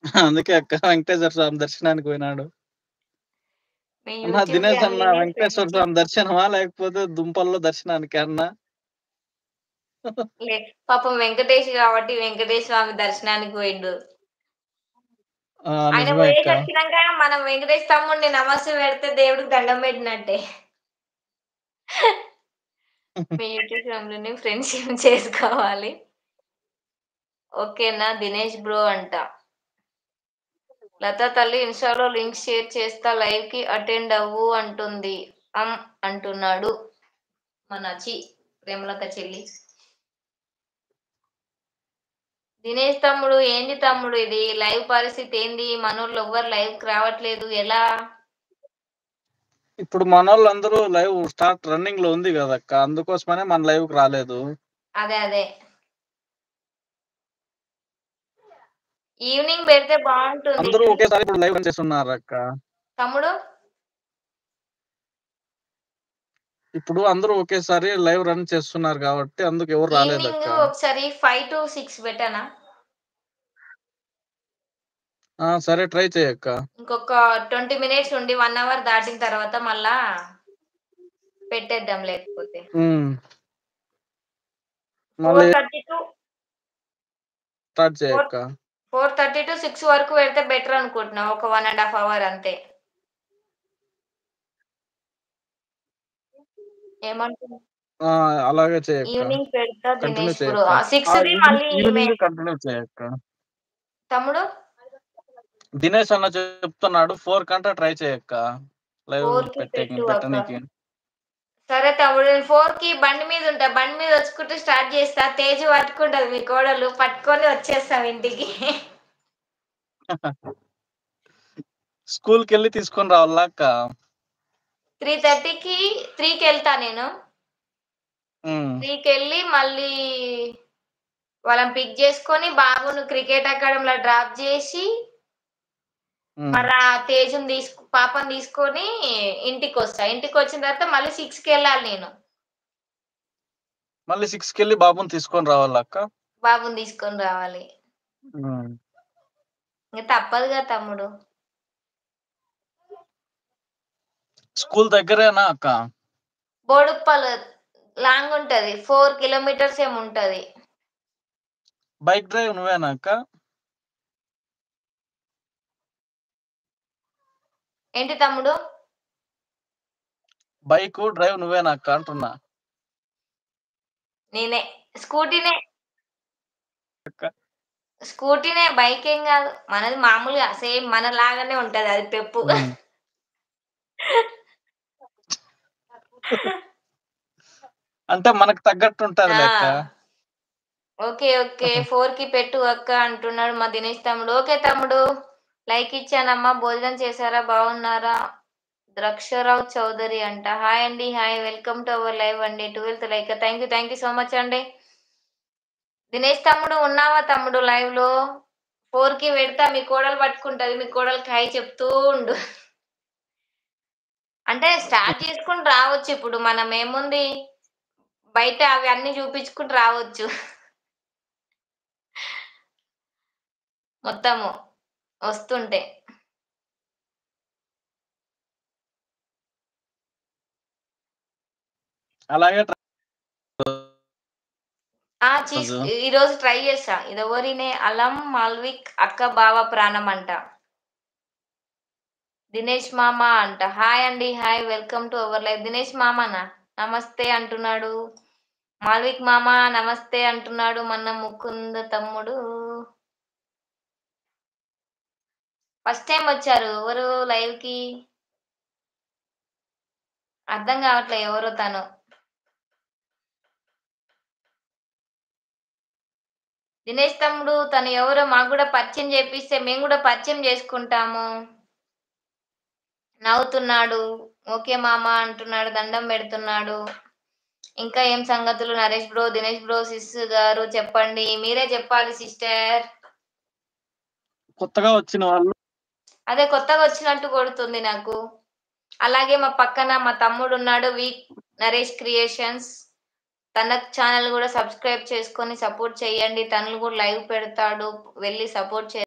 అందుకే అక్క వెంకటేశ్వర స్వామి దర్శనానికి పోయినాడు. మీ అన్నా యూట్యూబ్ దినేష్ అన్న ఫ్యామిలీనే వెంకటేశ్వర ఫ్రెండ్స్. స్వామి దర్శనమా? లేకపోతే దుంపల్లో దర్శనానికా అన్నా? పాపం వెంకటేష్ కాబట్టి వెంకటేష్ స్వామి దర్శనానికి పోయిండు. ఆ! ఆయన నిజమే అక్క. పోయేసొచ్చినంక మనం వెంకటేష్ తమ్ముడిని నమస్తే పెడితే దేవుడికి దండం పెట్టినట్టే. మీ యూట్యూబ్ ఫ్యామిలీని ఫ్రెండ్‌షిప్ చేసుకోవాలి. ఓకేనా దినేష్ బ్రో అంట. లత తల్లి ఇన్‌స్టాలో లింక్ షేర్ చేస్తా లైవ్‌కి అటెండ్ అవ్వు అంటుంది. అంటున్నాడు. ప్రేమలత చెల్లి. దినేష్ తమ్ముడు ఏంది తమ్ముడు ఇది? లైవ్ పరిస్థితి ఏంది? మనోళ్ళు ఎవ్వరు లైవ్‌కి రావట్లేదు. ఎలా? ఇప్పుడు మనోళ్ళందరూ లైవ్ రన్నింగ్‌లో ఉంది గదక్క! అందుకోసమనే మన లైవ్‌కి రాలేదు. అదే. ఈవినింగ్ పెడితే బావుంటుంది. అందరూ ఒకేసారి ఇప్పుడు లైవ్ రన్ చేస్తున్నారక్క. తమ్ముడు? ఇప్పుడు అందరూ ఒకేసారి లైవ్ రన్ చేస్తున్నారు గాబట్టి అందుకు ఎవరు ఈవినింగ్ రాలేదక్క. ఒకసారి 5-6 పెట్టనా? ఆ! సరే ట్రై చెయ్యక్క. ఇంకొక 20 మినిట్స్ ఉండి 1 అవర్ దాటిన తర్వాత మళ్ళా పెట్టేద్దాం లేకపోతే. హ్మ్. మళ్ళీ 4:30 స్టార్ట్ టు చెయ్యక్క. 4:30-6 వరకు పెడితే బెటర్ అనుకుంటున్నా. ఒక 1 ½ అవర్ అంతే. ఏమంటున్నావు? ఆ! అలాగే చెయ్యక్క. ఈవినింగ్ పెడతా కంటిన్యూ దినేష్ బ్రో. చెయ్యక్క. 6ది మళ్ళీ ఈమె ఈవినింగ్ కంటిన్యూ చెయ్యక్క. తమ్ముడు? దినేష్ అన్న చెప్తున్నాడు 4 కంటా ట్రై చెయ్యక్క. లైవ్ 4కి పెట్టు అక్క. పెట్టనీకి. సరే తమ్ముడు నేను 4కి బండి మీద ఉంటా. బండి మీద వచ్చుకుంటూ స్టార్ట్ చేస్తా. తేజు పట్టుకుంటది మీ కోడలు. పట్టుకొని వచ్చేస్తాం ఇంటికి. స్కూల్‌కెళ్ళి తీసుకొని రావాలా అక్క? 3:30కి 3కెళ్తా నేను. హ్మ్. 3కెళ్ళి మళ్ళీ వాళ్ళని పిక్ చేసుకొని బాబును క్రికెట్ అకాడమీలో డ్రాప్ చేసి హ్మ్. మళ్ళా తేజుని పాపని తీసుకొని ఇంటికొస్తా. ఇంటికొచ్చిన తర్వాత మళ్ళీ 6కెళ్ళాలి నేను. మళ్ళీ 6కెళ్ళి బాబుని తీసుకొని రావాలా అక్క? బాబుని తీసుకొని రావాలి. హ్మ్. ఇంక తప్పదుగా తమ్ముడు. స్కూల్ దగ్గరేనా అక్క? బోడుప్పల్ లాంగ్ ఉంటది. 4 కిలోమీటర్స్ ఏమో ఉంటది. బైక్ డ్రైవ్ నువ్వేనా అక్క? ఏంటి తమ్ముడు? బైకు డ్రైవ్ నువ్వేనా అక్క అంటున్నా? నేనే. స్కూటీనే. అక్క. స్కూటీనే బైకేం గాదు. మనది మామూలుగా సేమ్ మనలాగానే ఉంటది అది పెప్పు. హ్మ్. అంటే మనకు తగ్గట్టు ఉంటదిలే అక్క. ఆ! ఓకే. 4కి పెట్టు అక్క అంటున్నాడు మా దినేష్ తమ్ముడు. ఓకే తమ్ముడు. లైక్ ఇచ్చానమ్మా. భోజనం చేశారా? బాగున్నారా? ద్రక్షరావు చౌదరి అంట. హాయ్ అండి. Hi. Welcome to our live అండి. 12థ్ like. Thank you so much అండి. దినేష్ తమ్ముడు ఉన్నావా తమ్ముడు లైవ్‌లో? 4కి పెడతా మీ కోడలు పట్టుకుంటది. మీ కోడలికి హాయ్ చెప్తూ ఉండు. అంటే స్టార్ట్ చేసుకొని రావచ్చు ఇప్పుడు. మనమేముంది బయట అవి అన్నీ చూపించుకుంటూ రావచ్చు. మొత్తము వస్తుంటే. అలాగే ఆ! రోజు. ఈరోజు ట్రై చేశా. ఇదెవరినే అలం మాల్విక్ అక్క బావ ప్రాణం అంట. దినేష్ మామ అంట. హాయ్ అండి. Hi. Welcome to our live. Dinesh మామనా? నమస్తే అంటున్నాడు. మాల్విక్ మామ నమస్తే అంటున్నాడు. మన ముకుంద తమ్ముడు. ఫస్ట్ టైమ్ వచ్చారు. ఎవరు లైవ్‌కి? అర్థం కావట్లే ఎవరో తను. దినేష్ తమ్ముడు తను ఎవరో మాకు గూడా పరిచయం చేపిస్తే మేము గూడా పరిచయం చేసుకుంటాము. నవ్వుతున్నాడు. ఓకే మామ అంటున్నాడు. దండం పెడుతున్నాడు. ఇంకా ఏం సంగతులు Naresh bro, Dinesh bro, sis గారు చెప్పండి. మీరే చెప్పాలి సిస్టర్. కొత్తగా వచ్చిన వాళ్ళు అదే కొత్తగా వచ్చినట్టు కొడుతుంది నాకు. అలాగే మా పక్కన మా తమ్ముడున్నాడు. నరేష్ క్రియేషన్స్. తన ఛానెల్ గూడా సబ్స్క్రైబ్ చేసుకొని సపోర్ట్ చేయండి. తను గూడా లైవ్ పెడతాడు. వెళ్లి సపోర్ట్